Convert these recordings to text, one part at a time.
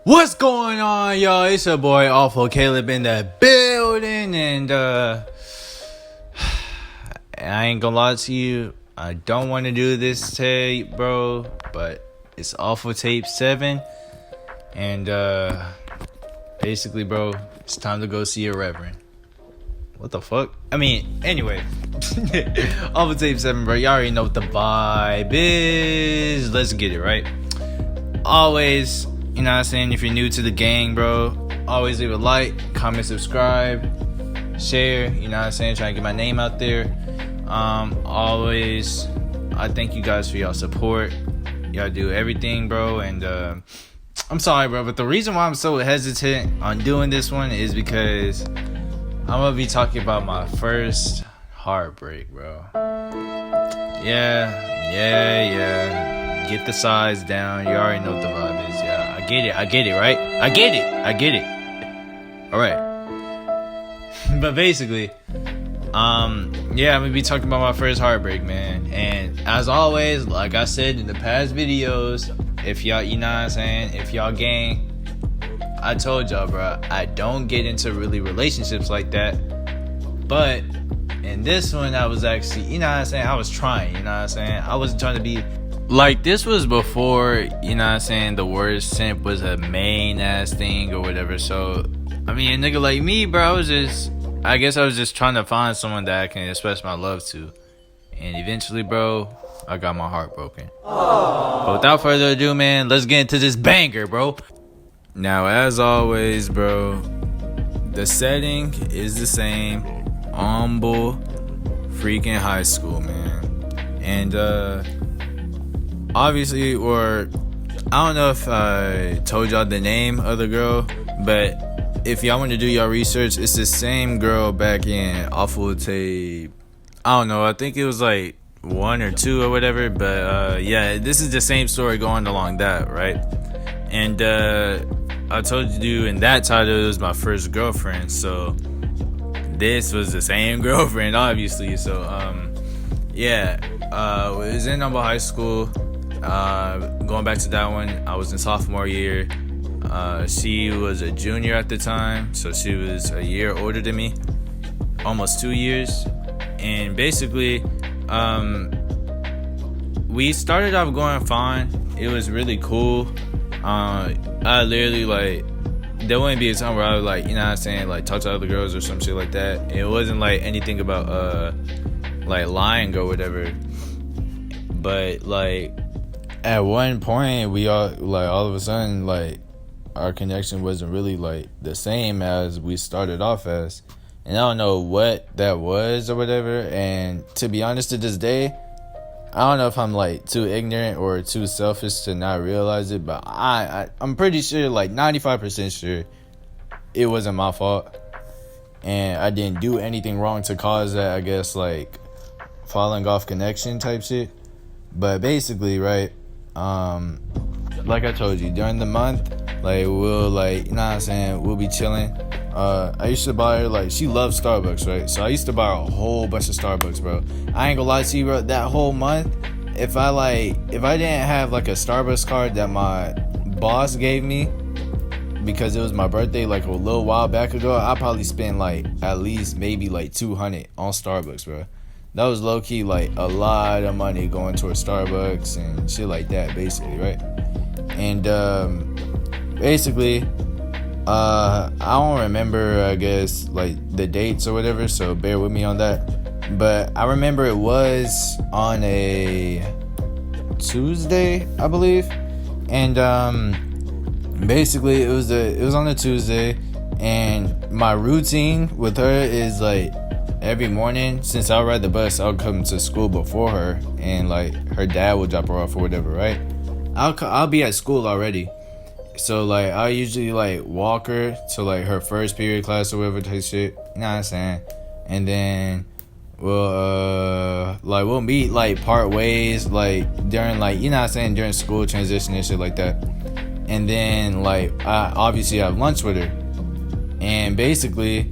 What's going on, y'all? It's your boy Awful Caleb in the building, and I ain't gonna lie to you, I don't want to do this tape, bro, but it's Awful Tape 7, and basically, bro, it's time to go see a reverend. What the fuck? I mean, anyway, Awful Tape 7, bro, y'all already know what the vibe is. Let's get it, right? Always, you know what I'm saying, if you're new to the gang, bro, always leave a like, comment, subscribe, share, you know what I'm saying, trying to get my name out there. Always, I thank you guys for y'all support. Y'all do everything, bro, and I'm sorry, bro, but the reason why I'm so hesitant on doing this one is because I'm gonna be talking about my first heartbreak, bro. Yeah. Get the size down. You already know what the vibe is. Yeah, I get it, right? I get it. Alright. But basically, I'm gonna be talking about my first heartbreak, man. And as always, like I said in the past videos, if y'all, you know what I'm saying, if y'all gang, I told y'all, bro, I don't get into really relationships like that. But in this one, I was actually, you know what I'm saying, I was trying, you know what I'm saying. I wasn't trying to be like, this was before, you know what I'm saying, the word simp was a main ass thing or whatever. So, I mean, a nigga like me, bro, I was just trying to find someone that I can express my love to. And eventually, bro, I got my heart broken. But without further ado, man, let's get into this banger, bro. Now, as always, bro, the setting is the same. Humble freaking high school, man. And, obviously, or I don't know if I told y'all the name of the girl, but if y'all want to do y'all research, it's the same girl back in Awful Tape. I don't know, I think it was like 1 or 2 or whatever, but yeah, this is the same story going along that, right? And I told you in that title it was my first girlfriend, so this was the same girlfriend, obviously. So yeah, it was in Humble High School. Going back to that one, I was in sophomore year. She was a junior at the time, so she was a year older than me, almost 2 years. And basically, we started off going fine. It was really cool. I literally, like, there wouldn't be a time where I would, like, you know what I'm saying, like, talk to other girls or some shit like that. It wasn't like anything about like lying or whatever. But like, at one point, we all, like, all of a sudden, like, our connection wasn't really, like, the same as we started off as. And I don't know what that was or whatever. And to be honest, to this day, I don't know if I'm, like, too ignorant or too selfish to not realize it. But I'm pretty sure, like, 95% sure it wasn't my fault. And I didn't do anything wrong to cause that, I guess, like, falling off connection type shit. But basically, right, like I told you, during the month, like, we'll, like, you know what I'm saying, we'll be chilling. I used to buy her, like, she loves Starbucks, right? So I used to buy her a whole bunch of Starbucks, bro. I ain't gonna lie to you, bro, that whole month, if I didn't have, like, a Starbucks card that my boss gave me because it was my birthday, like, a little while back ago, I probably spent, like, at least maybe, like, $200 on Starbucks, bro. That was low-key, like, a lot of money going towards Starbucks and shit like that, basically, right? And basically, I don't remember, I guess, like, the dates or whatever, so bear with me on that. But I remember it was on a Tuesday, I believe. And basically, it was on a Tuesday, and my routine with her is, like, every morning, since I'll ride the bus, I'll come to school before her, and, like, her dad will drop her off or whatever, right? I'll be at school already, so, like, I'll usually, like, walk her to, like, her first period class or whatever type shit, you know what I'm saying? And then we'll meet, like, part ways, like, during, like, you know what I'm saying, during school transition and shit like that. And then, like, I obviously have lunch with her, and basically,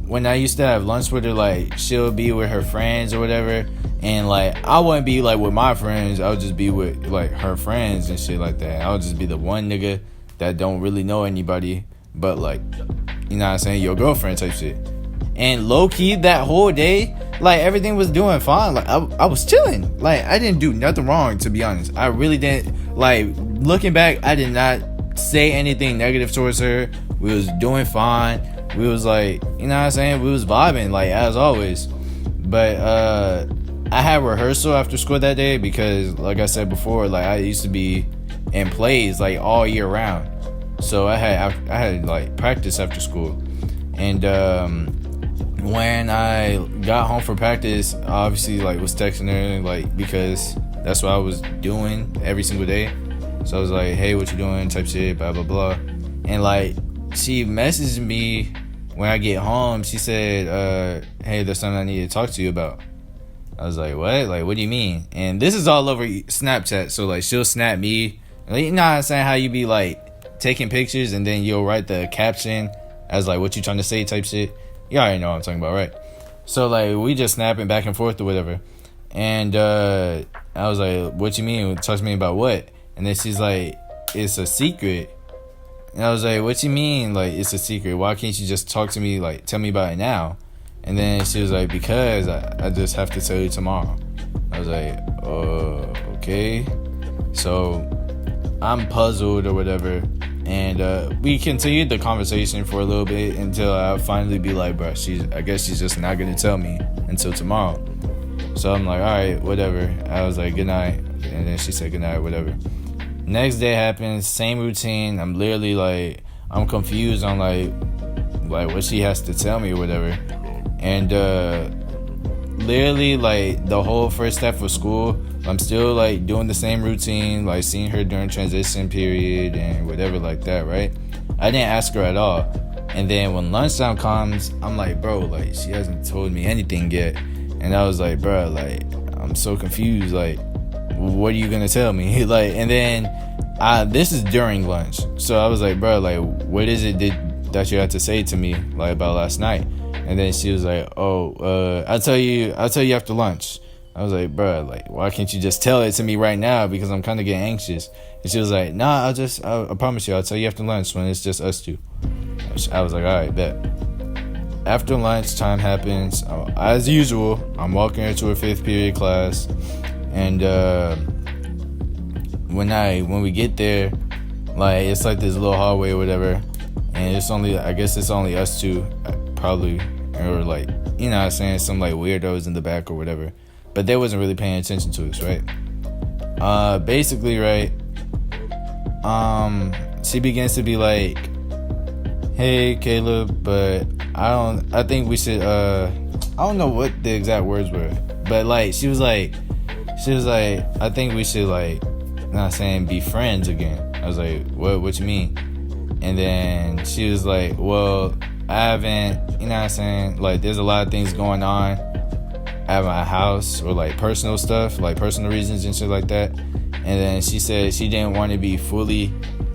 when I used to have lunch with her, like, she'll be with her friends or whatever, and, like, I wouldn't be, like, with my friends. I would just be with, like, her friends and shit like that. I would just be the one nigga that don't really know anybody, but like, you know what I'm saying, your girlfriend type shit. And low key that whole day, like everything was doing fine. Like I was chilling. Like I didn't do nothing wrong, to be honest. I really didn't. Like looking back, I did not say anything negative towards her. We was doing fine. We was like, you know what I'm saying, we was vibing like as always. But I had rehearsal after school that day because, like I said before, like I used to be in plays like all year round. So I had like practice after school. And when I got home from practice, I obviously like was texting her, like, because that's what I was doing every single day. So I was like, hey, what you doing, type shit, blah blah blah. And like she messaged me when I get home. She said, hey, there's something I need to talk to you about. I was like, what? Like, what do you mean? And this is all over Snapchat. So like she'll snap me. Like, you know what I'm saying, how you be like taking pictures and then you'll write the caption as like what you trying to say type shit. You already know what I'm talking about, right? So like we just snapping back and forth or whatever. And I was like, what you mean? Talk to me about what? And then she's like, it's a secret. And I was like, what you mean, like, it's a secret? Why can't you just talk to me, like, tell me about it now? And then she was like, because I just have to tell you tomorrow. I was like, okay. So I'm puzzled or whatever. And we continued the conversation for a little bit until I finally be like, bro, I guess she's just not going to tell me until tomorrow. So I'm like, all right, whatever. I was like, good night. And then she said, good night, whatever. Next day happens, same routine. I'm literally like, I'm confused on like what she has to tell me or whatever. And literally like the whole first half of school, I'm still like doing the same routine, like seeing her during transition period and whatever like that, right? I didn't ask her at all. And then when lunchtime comes, I'm like, bro, like she hasn't told me anything yet. And I was like, bro, like I'm so confused, like what are you gonna tell me? Like, and then this is during lunch, so I was like, bro, like what is it that you had to say to me like about last night? And then she was like, I'll tell you after lunch. I was like, bro, like why can't you just tell it to me right now, because I'm kind of getting anxious. And she was like, nah, I promise you I'll tell you after lunch when it's just us two. I was like, all right, bet. After lunch time happens, as usual, I'm walking her to her 5th period class. And when we get there, like it's like this little hallway or whatever, and I guess it's only us two, probably, or like, you know what I'm saying, some like weirdos in the back or whatever, but they wasn't really paying attention to us, right? Basically, right, she begins to be like, hey Caleb, but I think we should, I don't know what the exact words were, but like she was like, I think we should, like, not saying be friends again. I was like, what you mean? And then she was like, well, I haven't, you know what I'm saying, like there's a lot of things going on at my house, or like personal stuff, like personal reasons and shit like that. And then she said she didn't want to be fully,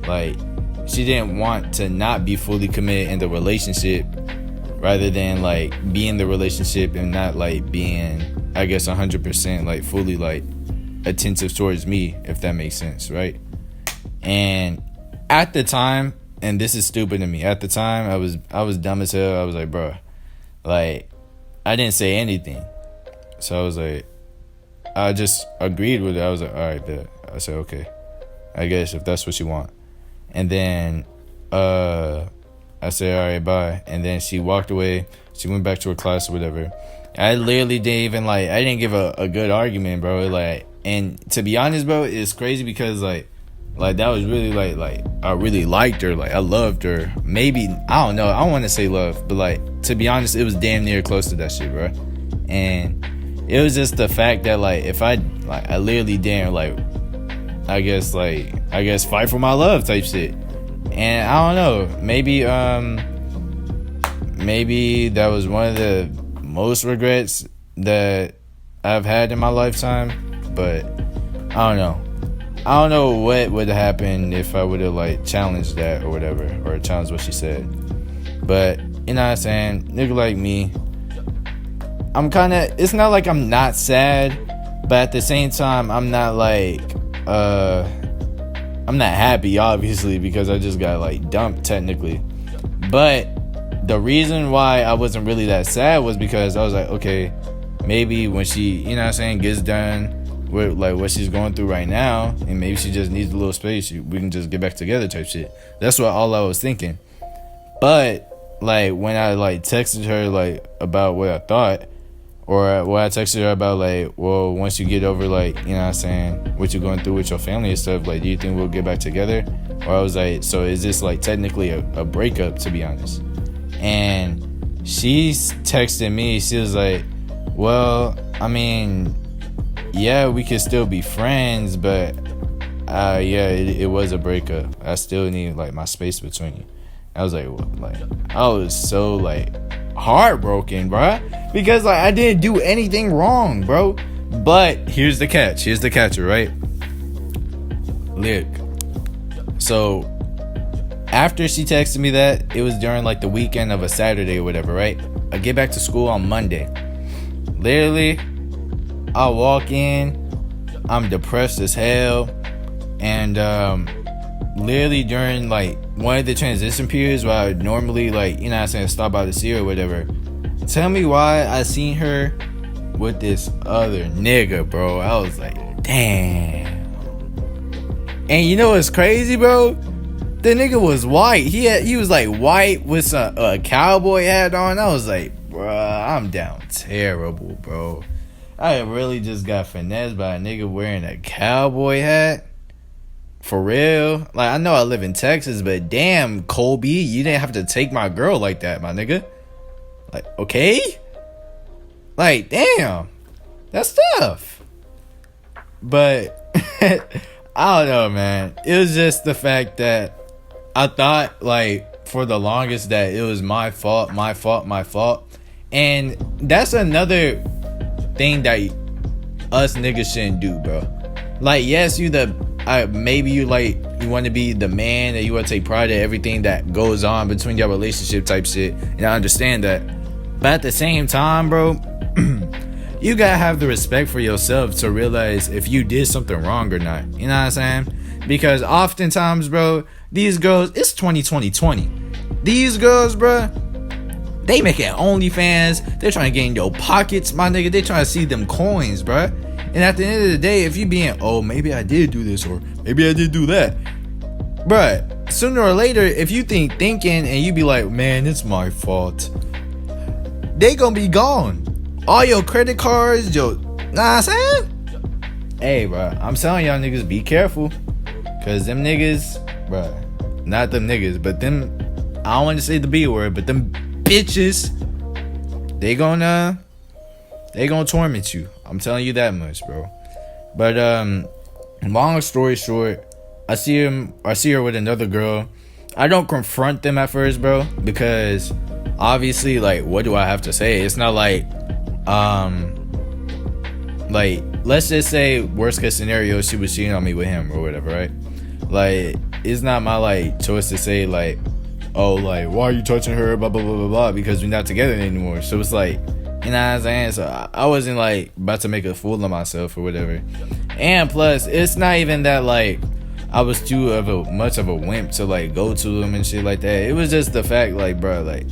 like, she didn't want to not be fully committed in the relationship, rather than like be in the relationship and not like being, I guess, 100% like fully like attentive towards me, if that makes sense, right? And at the time, and this is stupid to me, at the time I was dumb as hell. I was like, bro, like I didn't say anything. So I was like, I just agreed with it. I was like, all right, bet. I said, okay, I guess if that's what you want. And then I said, all right, bye. And then she walked away. She went back to her class or whatever. I literally didn't even like, I didn't give a good argument, bro. Like, and to be honest, bro, it's crazy because like that was really like I really liked her. Like I loved her. Maybe, I don't know, I don't want to say love, but like to be honest, it was damn near close to that shit, bro. And it was just the fact that like if I literally didn't like, I guess fight for my love type shit. And I don't know, maybe that was one of the most regrets that I've had in my lifetime. But I don't know what would have happened if I would have like challenged that or whatever, or challenged what she said. But you know what I'm saying, nigga like me, I'm kind of, it's not like I'm not sad, but at the same time I'm not like I'm not happy, obviously, because I just got like dumped technically. But the reason why I wasn't really that sad was because I was like, okay, maybe when she, you know what I'm saying, gets done with like what she's going through right now, and maybe she just needs a little space, we can just get back together type shit. That's what all I was thinking. But like when I like texted her like about what I thought, or when I texted her about like, well, once you get over like, you know what I'm saying, what you're going through with your family and stuff, like, do you think we'll get back together? Or I was like, so is this like technically a breakup, to be honest? And she's texting me, she was like, well, I mean, yeah, we could still be friends, but yeah, it was a breakup. I still need like my space between you. I was like, what? Like, I was so like heartbroken, bro, because like I didn't do anything wrong, bro. But here's the catch. Here's the catcher, right? Look. So after she texted me that, it was during like the weekend of a Saturday or whatever, right? I get back to school on Monday. Literally, I walk in, I'm depressed as hell, and literally during like one of the transition periods where I would normally like, you know what I'm saying, stop by to see her or whatever, tell me why I seen her with this other nigga, bro. I was like, damn. And you know what's crazy, bro? The nigga was white. He was like white with a cowboy hat on. I was like, bruh, I'm down terrible, bro. I really just got finessed by a nigga wearing a cowboy hat. For real? Like, I know I live in Texas, but damn, Colby, you didn't have to take my girl like that, my nigga. Like, okay? Like, damn. That's tough. But I don't know, man. It was just the fact that I thought, like, for the longest that it was my fault. And that's another thing that us niggas shouldn't do, bro. Like, yes, maybe you want to be the man, that you want to take pride in everything that goes on between your relationship type shit, and I understand that. But at the same time, bro, you gotta have the respect for yourself to realize if you did something wrong or not. You know what I'm saying? Because oftentimes, bro, these girls, it's 2020. These girls, bro, they making OnlyFans. They're trying to get in your pockets, my nigga. They trying to see them coins, bro. And at the end of the day, if you being, oh, maybe I did do this or maybe I did do that, bruh, sooner or later, if you thinking and you be like, man, it's my fault, they gonna be gone. All your credit cards, nah, I'm saying? Hey, bruh, I'm telling y'all niggas, be careful. Cause them niggas, bruh, not them niggas, but them, I don't want to say the B word, but them bitches, they gonna torment you. I'm telling you that much, bro. But long story short, I see her with another girl. I don't confront them at first, bro, because obviously, like, what do I have to say? It's not like let's just say worst case scenario, she was cheating on me with him or whatever, right? Like, it's not my like choice to say like, oh, like, why are you touching her, blah blah blah blah blah, because we're not together anymore. So it's like, you know what I'm saying? So I wasn't like about to make a fool of myself or whatever. And plus, it's not even that like I was much of a wimp to like go to him and shit like that. It was just the fact, like, bro, like,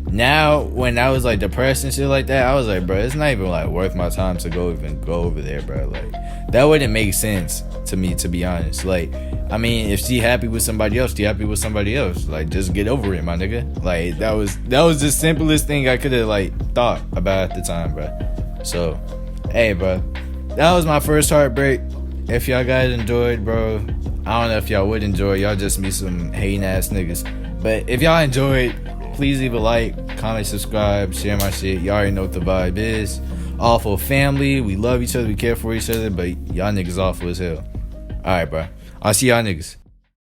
now when I was like depressed and shit like that, I was like, bro, it's not even like worth my time to go over there, bro. Like, that wouldn't make sense to me, to be honest. Like, I mean, if she happy with somebody else, she happy with somebody else. Like, just get over it, my nigga. Like, that was the simplest thing I could have like thought about at the time, bro. So, hey, bro, that was my first heartbreak. If y'all guys enjoyed, bro, I don't know if y'all would enjoy. Y'all just be some hating ass niggas. But if y'all enjoyed, please leave a like, comment, subscribe, share my shit. Y'all already know what the vibe is. Awful family. We love each other. We care for each other. But y'all niggas awful as hell. Alright, bro. I'll see y'all niggas.